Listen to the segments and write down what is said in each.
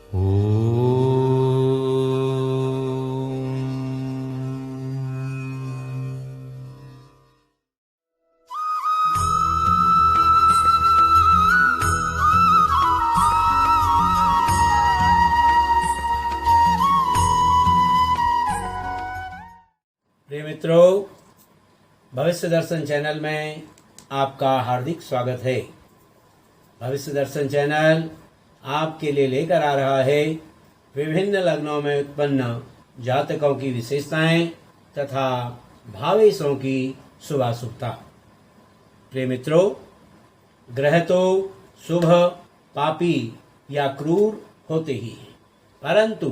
प्रिय मित्रों, भविष्य दर्शन चैनल में आपका हार्दिक स्वागत है। भविष्य दर्शन चैनल आपके लिए लेकर आ रहा है विभिन्न लग्नों में उत्पन्न जातकों की विशेषताएं तथा भावेशों की शुभाशुभता। प्रिय मित्रों, ग्रह तो शुभ, पापी या क्रूर होते ही हैं, परंतु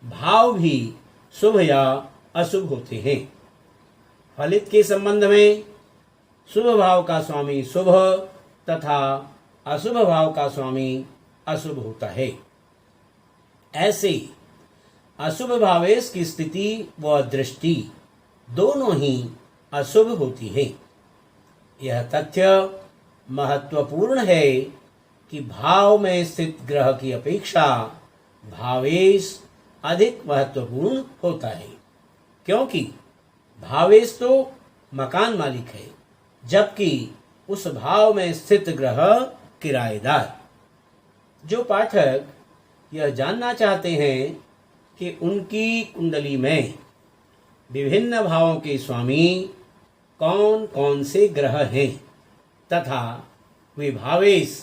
भाव भी शुभ या अशुभ होते हैं। फलित के संबंध में शुभ भाव का स्वामी शुभ तथा अशुभ भाव का स्वामी अशुभ होता है। ऐसे अशुभ भावेश की स्थिति व दृष्टि दोनों ही अशुभ होती है। यह तथ्य महत्वपूर्ण है कि भाव में स्थित ग्रह की अपेक्षा भावेश अधिक महत्वपूर्ण होता है, क्योंकि भावेश तो मकान मालिक है, जबकि उस भाव में स्थित ग्रह किराएदार। जो पाठक यह जानना चाहते हैं कि उनकी कुंडली में विभिन्न भावों के स्वामी कौन कौन से ग्रह हैं तथा वे भावेश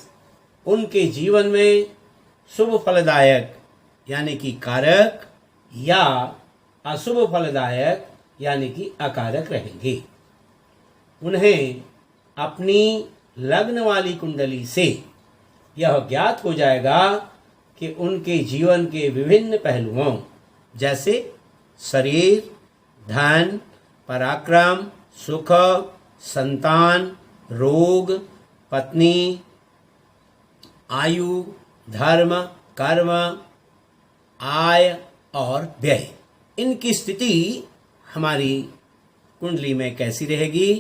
उनके जीवन में शुभ फलदायक यानी कि कारक या अशुभ फलदायक यानी कि अकारक रहेंगे, उन्हें अपनी लग्न वाली कुंडली से यह ज्ञात हो जाएगा कि उनके जीवन के विभिन्न पहलुओं जैसे शरीर, धन, पराक्रम, सुख, संतान, रोग, पत्नी, आयु, धर्म, कर्म, आय और व्यय, इनकी स्थिति हमारी कुंडली में कैसी रहेगी।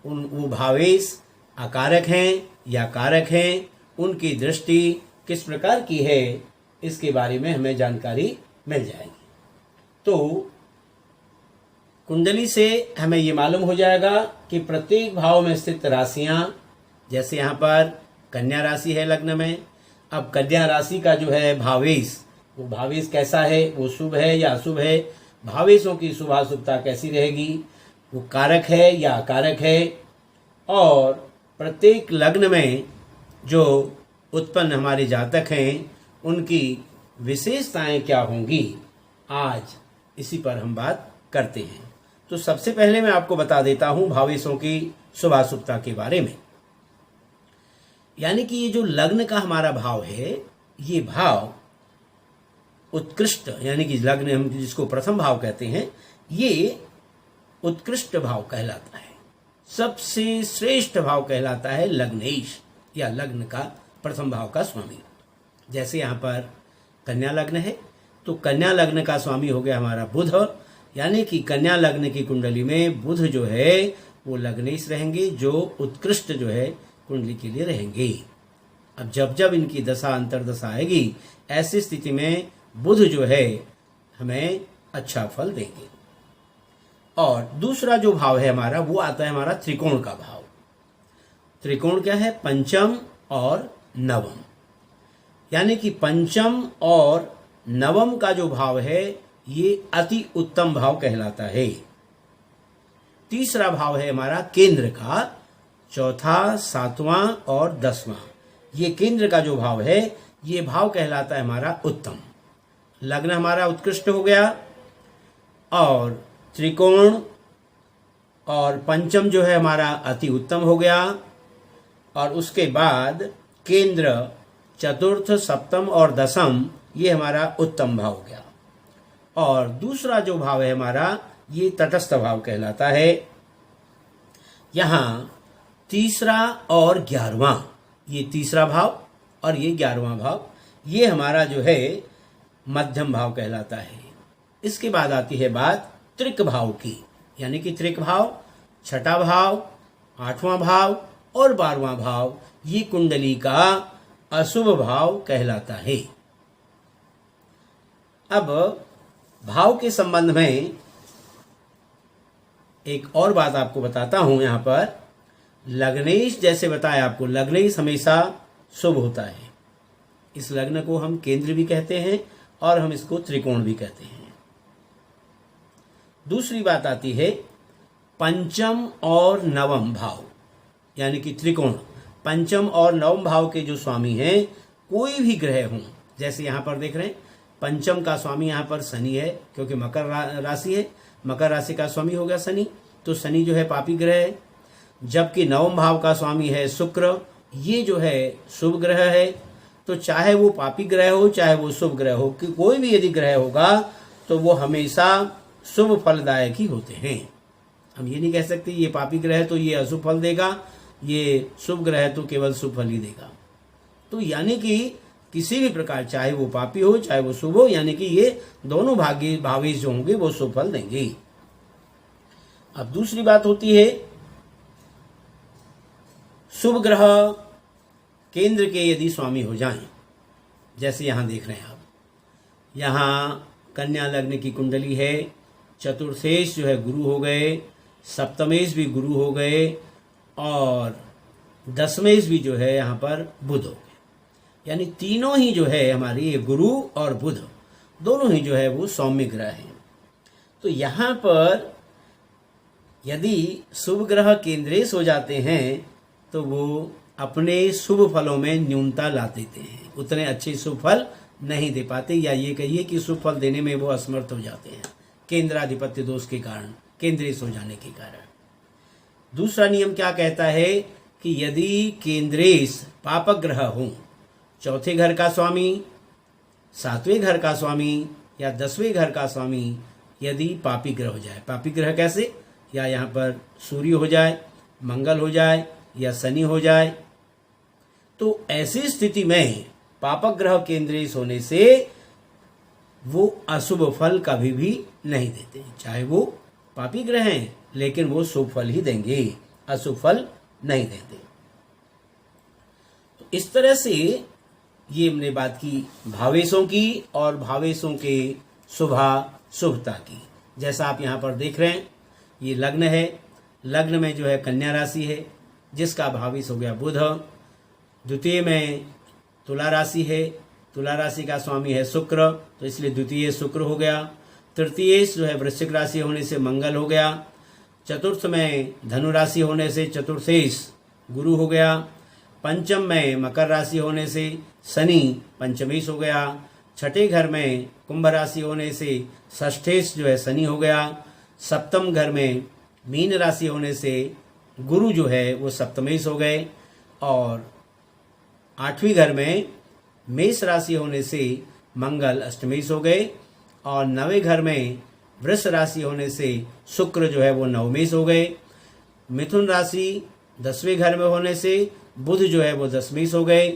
वो भावेश अकारक हैं या कारक हैं, उनकी दृष्टि किस प्रकार की है, इसके बारे में हमें जानकारी मिल जाएगी। तो कुंडली से हमें ये मालूम हो जाएगा कि प्रत्येक भाव में स्थित राशियां, जैसे यहाँ पर कन्या राशि है लग्न में। अब कन्या राशि का जो है भावेश, वो भावेश कैसा है, वो शुभ है या अशुभ है, भावेशों की शुभाशुभता कैसी रहेगी, वो कारक है या अकारक है, और प्रत्येक लग्न में जो उत्पन्न हमारे जातक हैं उनकी विशेषताएं क्या होंगी, आज इसी पर हम बात करते हैं। तो सबसे पहले मैं आपको बता देता हूं भावेशों की शुभाशुभता के बारे में। यानी कि ये जो लग्न का हमारा भाव है, ये भाव उत्कृष्ट, यानी कि लग्न हम जिसको प्रथम भाव कहते हैं, ये उत्कृष्ट भाव कहलाता है, सबसे श्रेष्ठ भाव कहलाता है लग्नेश या लग्न का प्रथम भाव का स्वामी। जैसे यहाँ पर कन्या लग्न है तो कन्या लग्न का स्वामी हो गया हमारा बुध, यानी कि कन्या लग्न की कुंडली में बुध जो है वो लग्नेश रहेंगे, जो उत्कृष्ट जो है कुंडली के लिए रहेंगे। अब जब जब इनकी दशा अंतरदशा आएगी, ऐसी स्थिति में बुध जो है हमें अच्छा फल देंगे। और दूसरा जो भाव है हमारा, वो आता है हमारा त्रिकोण का भाव। त्रिकोण क्या है? पंचम और नवम, यानी कि पंचम और नवम का जो भाव है ये अति उत्तम भाव कहलाता है। तीसरा भाव है हमारा केंद्र का, चौथा, सातवां और 10वां, ये केंद्र का जो भाव है ये भाव कहलाता है हमारा उत्तम। लग्न हमारा उत्कृष्ट हो गया, और त्रिकोण और पंचम जो है हमारा अति उत्तम हो गया, और उसके बाद केंद्र, चतुर्थ, सप्तम और दसम ये हमारा उत्तम भाव हो गया। और दूसरा जो भाव है हमारा ये तटस्थ भाव कहलाता है। यहाँ तीसरा और 11वां, ये तीसरा भाव और ये 11वां भाव, ये हमारा जो है मध्यम भाव कहलाता है। इसके बाद आती है बात त्रिक भाव की, यानी कि त्रिक भाव, छठा भाव, 8वां भाव और 12वां भाव, ये कुंडली का अशुभ भाव कहलाता है। अब भाव के संबंध में एक और बात आपको बताता हूं। यहां पर लग्नेश, जैसे बताया आपको, लग्नेश हमेशा शुभ होता है। इस लग्न को हम केंद्र भी कहते हैं और हम इसको त्रिकोण भी कहते हैं। दूसरी बात आती है पंचम और नवम भाव, यानी कि त्रिकोण। पंचम और नवम भाव के जो स्वामी हैं, कोई भी ग्रह हों, जैसे यहां पर देख रहे हैं पंचम का स्वामी यहां पर शनि है, क्योंकि मकर राशि है, मकर राशि का स्वामी हो गया शनि, तो शनि जो है पापी ग्रह है। जबकि नवम भाव का स्वामी है शुक्र, ये जो है शुभ ग्रह है। तो चाहे वो पापी ग्रह हो चाहे वो शुभ ग्रह हो, कि कोई भी यदि ग्रह होगा तो वो हमेशा शुभ फलदायक ही होते हैं। हम ये नहीं कह सकते ये पापी ग्रह है तो ये अशुभ फल देगा, ये शुभ ग्रह है तो केवल शुभ फल ही देगा। तो यानी कि किसी भी प्रकार, चाहे वो पापी हो चाहे वो शुभ हो, यानी कि ये दोनों भावेश जो होंगे वो शुभ फल देंगे। अब दूसरी बात होती है शुभ ग्रह केंद्र के यदि स्वामी हो जाएं, जैसे यहां देख रहे हैं आप, यहां कन्या लग्न की कुंडली है, चतुर्थेश जो है गुरु हो गए, सप्तमेश भी गुरु हो गए और दसमेश भी जो है यहां पर बुध हो गए। यानी तीनों ही जो है हमारी गुरु और बुध दोनों ही जो है वो सौम्य ग्रह हैं। तो यहां पर यदि शुभ ग्रह केंद्रेश हो जाते हैं तो वो अपने शुभ फलों में न्यूनता ला देते हैं, उतने अच्छे शुभ फल नहीं दे पाते, या ये कहिए कि शुभ फल देने में वो असमर्थ हो जाते हैं केंद्राधिपत्य दोष के कारण, केंद्रेश हो जाने के कारण। दूसरा नियम क्या कहता है कि यदि केंद्रेश पापक ग्रह हो, चौथे घर का स्वामी, सातवें घर का स्वामी या 10वें घर का स्वामी यदि पापी ग्रह हो जाए, पापी ग्रह कैसे, या यहाँ पर सूर्य हो जाए, मंगल हो जाए या शनि हो जाए, तो ऐसी स्थिति में पापक ग्रह केंद्रेश होने से वो अशुभ फल कभी भी नहीं देते। चाहे वो पापी ग्रह हैं लेकिन वो शुभ फल ही देंगे, अशुभ फल नहीं देते। तो इस तरह से ये हमने बात की भावेशों की और भावेशों के शुभता की। जैसा आप यहाँ पर देख रहे हैं ये लग्न है, लग्न में जो है कन्या राशि है जिसका भावेश हो गया बुध। द्वितीय में तुला राशि है, तुला राशि का स्वामी है शुक्र, तो इसलिए द्वितीय शुक्र हो गया। तृतीय जो है वृश्चिक राशि होने से मंगल हो गया। चतुर्थ में धनु राशि होने से चतुर्थेश गुरु हो गया। पंचम में मकर राशि होने से शनि पंचमेश हो गया। छठे घर में कुंभ राशि होने से षष्ठेश जो है शनि हो गया। सप्तम घर में मीन राशि होने से गुरु जो है वो सप्तमेश हो गए। और आठवीं घर में मेष राशि होने से मंगल अष्टमेश हो गए। और नवें घर में वृष राशि होने से शुक्र जो है वो नवमेश हो गए। मिथुन राशि 10वें घर में होने से बुध जो है वो दशमेश हो गए।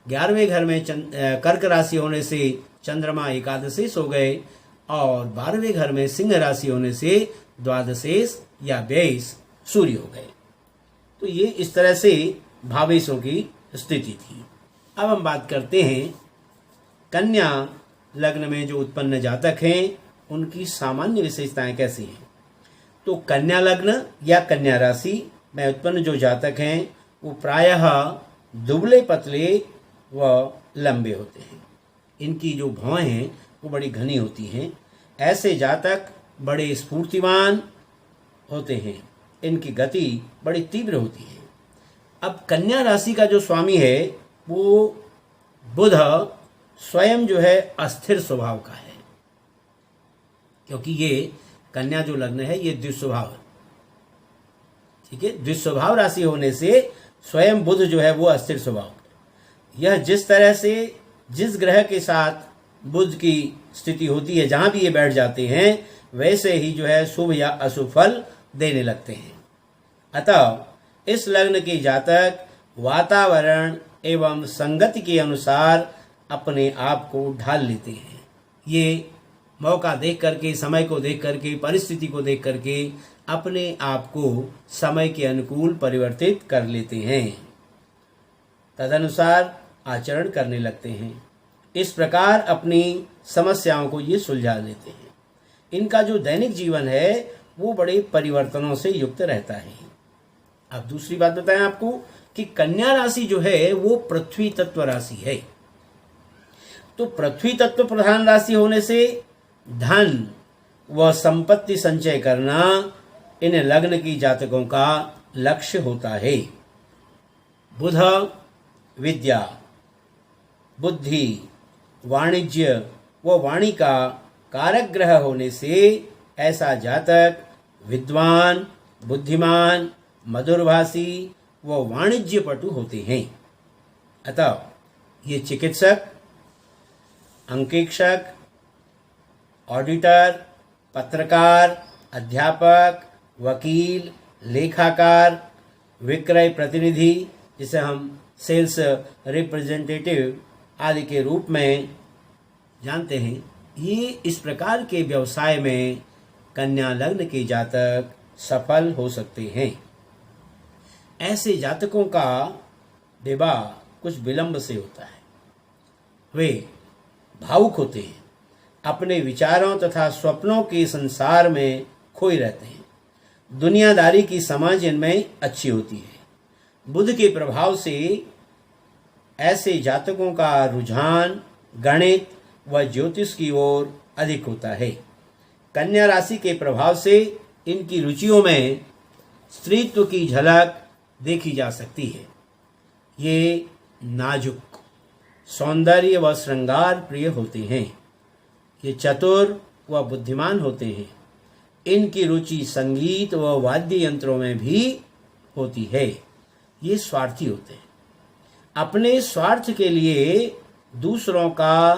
11वें घर में कर्क राशि होने से चंद्रमा एकादशेश हो गए। और 12वें घर में सिंह राशि होने से द्वादशेश या व्ययेश सूर्य हो गए। तो ये इस तरह से भावेशों की स्थिति थी। अब हम बात करते हैं कन्या लग्न में जो उत्पन्न जातक हैं उनकी सामान्य विशेषताएं कैसी हैं। तो कन्या लग्न या कन्या राशि में उत्पन्न जो जातक हैं वो प्रायः दुबले पतले व लंबे होते हैं। इनकी जो भौहें हैं वो बड़ी घनी होती हैं। ऐसे जातक बड़े स्फूर्तिवान होते हैं, इनकी गति बड़ी तीव्र होती है। अब कन्या राशि का जो स्वामी है वो बुध स्वयं जो है अस्थिर स्वभाव का है, क्योंकि ये कन्या जो लग्न है ये द्विस्वभाव है। ठीक है, द्विस्वभाव राशि होने से स्वयं बुध जो है वो अस्थिर स्वभाव। यह जिस तरह से जिस ग्रह के साथ बुध की स्थिति होती है, जहां भी ये बैठ जाते हैं, वैसे ही जो है शुभ या अशुभ फल देने लगते हैं। अतः इस लग्न के जातक वातावरण एवं संगति के अनुसार अपने आप को ढाल लेते हैं। ये मौका देख करके, समय को देख करके, परिस्थिति को देख करके अपने आप को समय के अनुकूल परिवर्तित कर लेते हैं, तदनुसार आचरण करने लगते हैं। इस प्रकार अपनी समस्याओं को ये सुलझा लेते हैं। इनका जो दैनिक जीवन है वो बड़े परिवर्तनों से युक्त रहता है। अब दूसरी बात बताएं आपको कि कन्या राशि जो है वो पृथ्वी तत्व राशि है। तो पृथ्वी तत्व प्रधान राशि होने से धन व संपत्ति संचय करना इन लग्न की जातकों का लक्ष्य होता है। बुध विद्या, बुद्धि, वाणिज्य व वाणी का कारक ग्रह होने से ऐसा जातक विद्वान, बुद्धिमान, मधुरभाषी व वाणिज्य पटु होते हैं। अतः ये चिकित्सक, अंकेक्षक, ऑडिटर, पत्रकार, अध्यापक, वकील, लेखाकार, विक्रय प्रतिनिधि, जिसे हम सेल्स रिप्रेजेंटेटिव आदि के रूप में जानते हैं, ये इस प्रकार के व्यवसाय में कन्या लग्न के जातक सफल हो सकते हैं। ऐसे जातकों का विवाह कुछ विलंब से होता है। वे भावुक होते हैं, अपने विचारों तथा स्वप्नों के संसार में खोए रहते हैं। दुनियादारी की समझ इनमें अच्छी होती है। बुध के प्रभाव से ऐसे जातकों का रुझान गणित व ज्योतिष की ओर अधिक होता है। कन्या राशि के प्रभाव से इनकी रुचियों में स्त्रीत्व की झलक देखी जा सकती है। ये नाजुक, सौंदर्य व श्रृंगार प्रिय होते हैं। ये चतुर व बुद्धिमान होते हैं। इनकी रुचि संगीत व वाद्य यंत्रों में भी होती है। ये स्वार्थी होते हैं। अपने स्वार्थ के लिए दूसरों का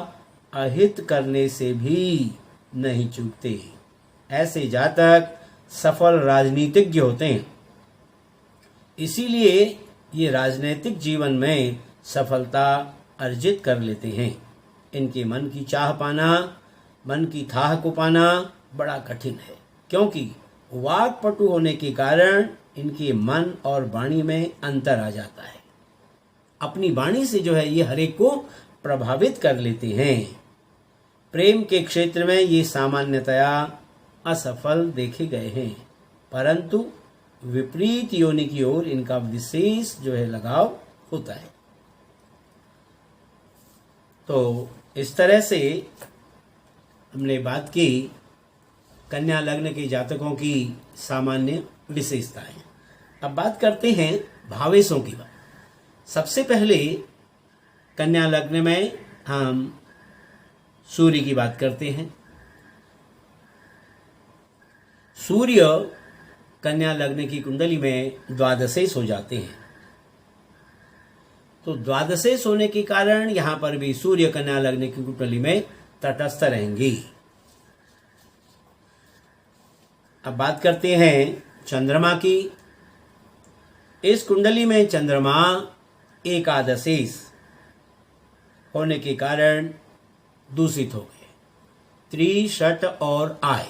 अहित करने से भी नहीं चूकते। ऐसे जातक सफल राजनीतिज्ञ होते हैं। इसीलिए ये राजनीतिक जीवन में सफलता अर्जित कर लेते हैं। इनके मन की चाह पाना, मन की थाह को पाना बड़ा कठिन है, क्योंकि वाक्पटु होने के कारण इनके मन और वाणी में अंतर आ जाता है। अपनी वाणी से जो है ये हरेक को प्रभावित कर लेते हैं। प्रेम के क्षेत्र में ये सामान्यतया असफल देखे गए हैं, परंतु विपरीत योनि की ओर इनका विशेष जो है लगाव होता है। तो इस तरह से हमने बात की कन्या लग्न के जातकों की सामान्य विशेषताएं। अब बात करते हैं भावेशों की बात। सबसे पहले कन्या लग्न में हम सूर्य की बात करते हैं। सूर्य कन्या लग्न की कुंडली में द्वादशेश हो जाते हैं। तो द्वादशेश होने के कारण यहां पर भी सूर्य कन्या लग्न की कुंडली में तटस्थ रहेंगी। अब बात करते हैं चंद्रमा की। इस कुंडली में चंद्रमा एकादशेश होने के कारण दूषित हो गए। त्रि, षट और आय,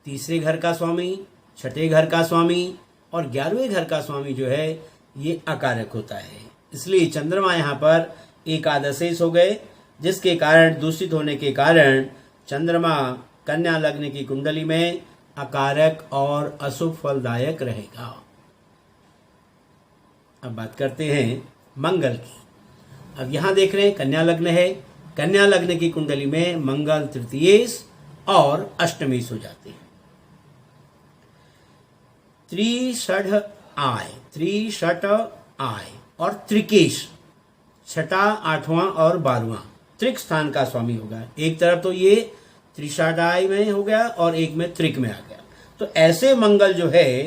तीसरे घर का स्वामी, छठे घर का स्वामी और 11वें घर का स्वामी जो है ये अकारक होता है। इसलिए चंद्रमा यहाँ पर एकादशेश हो गए, जिसके कारण दूषित होने के कारण चंद्रमा कन्या लग्न की कुंडली में अकारक और अशुभ फलदायक रहेगा। अब बात करते हैं मंगल की। अब यहां देख रहे हैं कन्या लग्न है। कन्या लग्न की कुंडली में मंगल तृतीयेश और अष्टमेश हो जाते हैं। त्रि, षड, आय, त्रि, षट, आय और त्रिकेश, छठा, आठवां और 12वां त्रिक स्थान का स्वामी होगा। एक तरफ तो ये त्रिषाडाय में हो गया और एक में त्रिक में आ गया। तो ऐसे मंगल जो है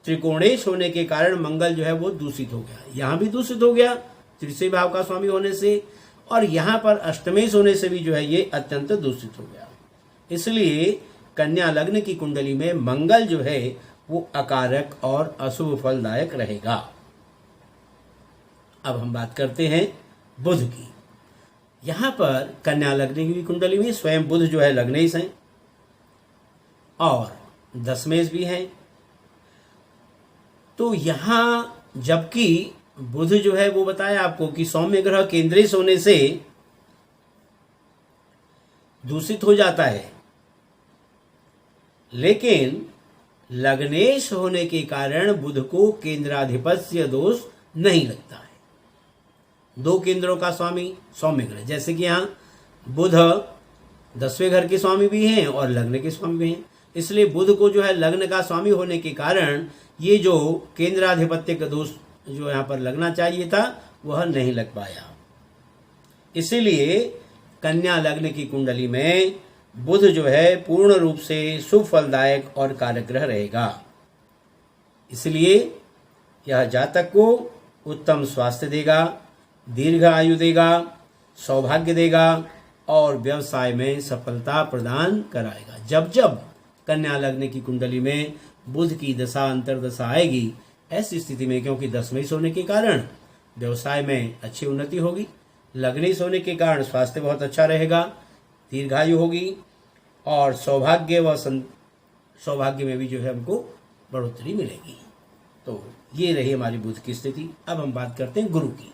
त्रिकोणेश होने के कारण मंगल जो है वो दूषित हो गया। यहां भी दूषित हो गया तीसरे भाव का स्वामी होने से, और यहां पर अष्टमेश होने से भी जो है ये अत्यंत दूषित हो गया। इसलिए कन्या लग्न की कुंडली में मंगल जो है वो अकारक और अशुभ फलदायक रहेगा। अब हम बात करते हैं बुध की। यहां पर कन्या लग्न की कुंडली में स्वयं बुध जो है लग्नेश हैं और दशमेश भी हैं। तो यहां जबकि बुध जो है वो बताया आपको कि सौम्य ग्रह केंद्रेश होने से दूषित हो जाता है, लेकिन लग्नेश होने के कारण बुध को केंद्राधिपत्य दोष नहीं लगता है। दो केंद्रों का स्वामी सौम्य ग्रह, जैसे कि यहाँ बुध 10वें घर के स्वामी भी हैं और लग्न के स्वामी भी हैं, इसलिए बुध को जो है लग्न का स्वामी होने के कारण ये जो केंद्राधिपत्य का दोष जो यहाँ पर लगना चाहिए था वह नहीं लग पाया। इसीलिए कन्या लग्न की कुंडली में बुध जो है पूर्ण रूप से शुभ फलदायक और कारक रहेगा। इसलिए यह जातक को उत्तम स्वास्थ्य देगा, दीर्घ आयु देगा, सौभाग्य देगा और व्यवसाय में सफलता प्रदान कराएगा। जब जब कन्या लग्न की कुंडली में बुध की दशा अंतर्दशा आएगी, ऐसी स्थिति में क्योंकि 10वें होने के कारण व्यवसाय में अच्छी उन्नति होगी, लग्नेश होने के कारण स्वास्थ्य बहुत अच्छा रहेगा, दीर्घायु होगी और सौभाग्य में भी जो है हमको बढ़ोतरी मिलेगी। तो ये रही हमारी बुध की स्थिति। अब हम बात करते हैं गुरु की।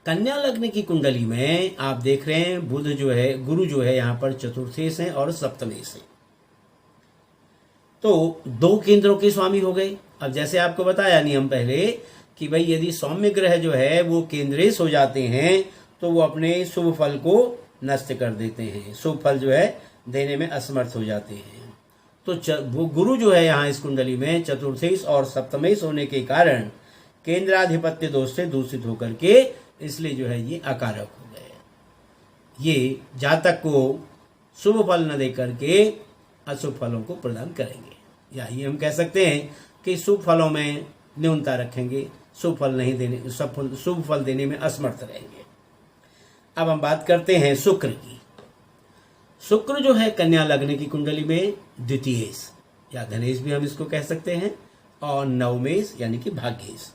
कन्या लग्न की कुंडली में आप देख रहे हैं बुध जो है, गुरु जो है यहाँ पर चतुर्थेश हैं और सप्तमेश हैं, तो दो केंद्रों के स्वामी हो गए। अब जैसे आपको बताया नियम पहले कि भाई यदि सौम्य ग्रह जो है वो केंद्रेश हो जाते हैं तो वो अपने शुभ फल को नष्ट कर देते हैं, शुभ फल जो है देने में असमर्थ हो जाते हैं। तो वो गुरु जो है यहाँ इस कुंडली में चतुर्थेश और सप्तमेश होने के कारण केंद्राधिपत्य दोष से दूषित होकर के इसलिए जो है ये अकारक हो गए। ये जातक को शुभ फल न देकर के अशुभ फलों को प्रदान करेंगे, या ये हम कह सकते हैं कि शुभ फलों में न्यूनता रखेंगे, शुभ फल नहीं देने, शुभ फल देने में असमर्थ रहेंगे। अब हम बात करते हैं शुक्र की। शुक्र जो है कन्या लग्न की कुंडली में द्वितीयेश या धनेश भी हम इसको कह सकते हैं और नवमेश यानी कि भाग्येश।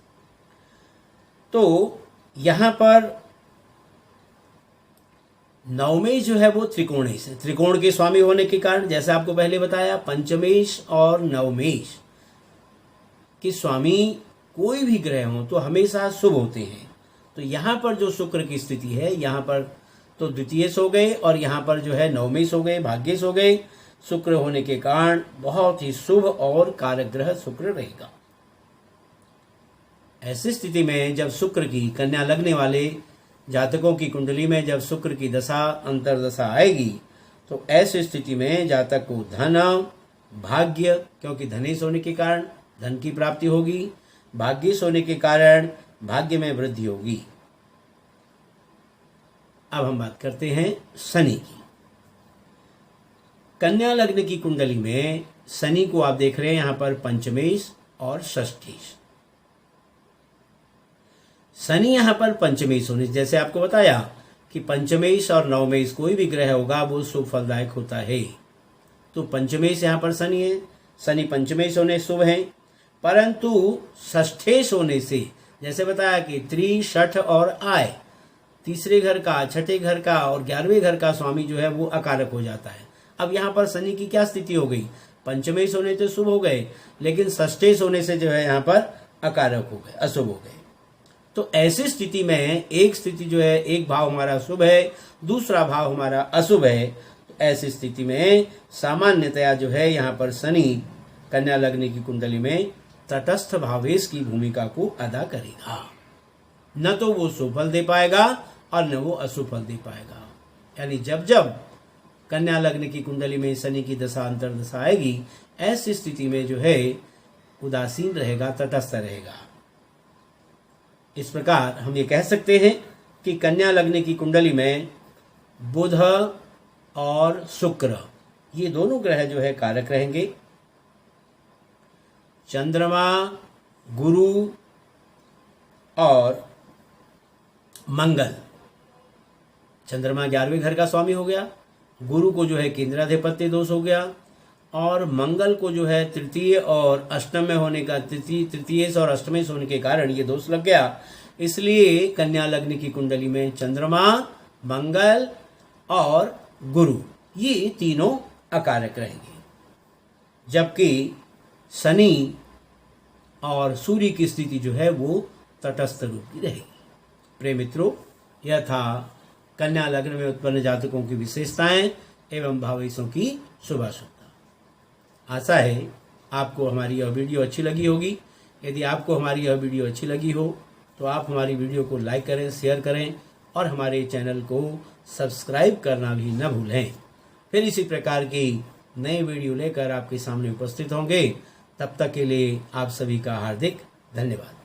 तो यहां पर नवमेश जो है वो त्रिकोणेश है, त्रिकोण के स्वामी होने के कारण जैसे आपको पहले बताया पंचमेश और नवमेश के स्वामी कोई भी ग्रह हो तो हमेशा शुभ होते हैं। तो यहाँ पर जो शुक्र की स्थिति है, यहाँ पर तो द्वितीयेश हो गए और यहाँ पर जो है नवमेश हो गए, भाग्येश हो गए। शुक्र होने के कारण बहुत ही शुभ और कारक ग्रह शुक्र रहेगा। ऐसी स्थिति में जब शुक्र की कन्या लगने वाले जातकों की कुंडली में जब शुक्र की दशा अंतर्दशा आएगी तो ऐसी स्थिति में जातक को धन, भाग्य, क्योंकि धनेश होने के कारण धन की प्राप्ति होगी, भाग्येश होने के कारण भाग्य में वृद्धि होगी। अब हम बात करते हैं शनि की। कन्या लग्न की कुंडली में शनि को आप देख रहे हैं यहां पर पंचमेश और षष्ठेश। शनि यहां पर पंचमेश होने, जैसे आपको बताया कि पंचमेश और नवमेश कोई भी ग्रह होगा वो शुभ फलदायक होता है। तो पंचमेश यहां पर शनि है, शनि पंचमेश होने शुभ है, परंतु षष्ठेश होने से जैसे बताया कि त्रि, षठ और आय, तीसरे घर का, छठे घर का और 11वें घर का स्वामी जो है वो अकारक हो जाता है। अब यहाँ पर शनि की क्या स्थिति हो गई, पंचमेश होने से शुभ हो गए लेकिन षष्ठेश होने से जो है यहाँ पर अकारक हो गए, अशुभ हो गए। तो ऐसी स्थिति में एक स्थिति जो है, एक भाव हमारा शुभ है, दूसरा भाव हमारा अशुभ है। तो ऐसी स्थिति में सामान्यतया जो है यहाँ पर शनि कन्या लग्न की कुंडली में तटस्थ भावेश की भूमिका को अदा करेगा। न तो वो शुभ फल दे पाएगा और न वो अशुभ फल दे पाएगा। यानी जब जब कन्या लग्न की कुंडली में शनि की दशा अंतर्दशा आएगी, ऐसी स्थिति में जो है उदासीन रहेगा, तटस्थ रहेगा। इस प्रकार हम ये कह सकते हैं कि कन्या लग्न की कुंडली में बुध और शुक्र ये दोनों ग्रह जो है कारक रहेंगे। चंद्रमा, गुरु और मंगल, चंद्रमा 11वें घर का स्वामी हो गया, गुरु को जो है केंद्राधिपत्य दोष हो गया और मंगल को जो है तृतीय और अष्टम में होने का, तृतीयेश और अष्टमेश होने के कारण ये दोष लग गया। इसलिए कन्या लग्न की कुंडली में चंद्रमा, मंगल और गुरु ये तीनों अकारक रहेंगे, जबकि शनि और सूर्य की स्थिति जो है वो तटस्थ रूप की रहेगी। प्रिय मित्रों, यह था कन्या लग्न में उत्पन्न जातकों की विशेषताएं एवं भावेशों की शुभाशुभता। आशा है आपको हमारी यह वीडियो अच्छी लगी होगी। यदि आपको हमारी यह वीडियो अच्छी लगी हो तो आप हमारी वीडियो को लाइक करें, शेयर करें और हमारे चैनल को सब्सक्राइब करना भी न भूलें। फिर इसी प्रकार की नई वीडियो लेकर आपके सामने उपस्थित होंगे। तब तक के लिए आप सभी का हार्दिक धन्यवाद।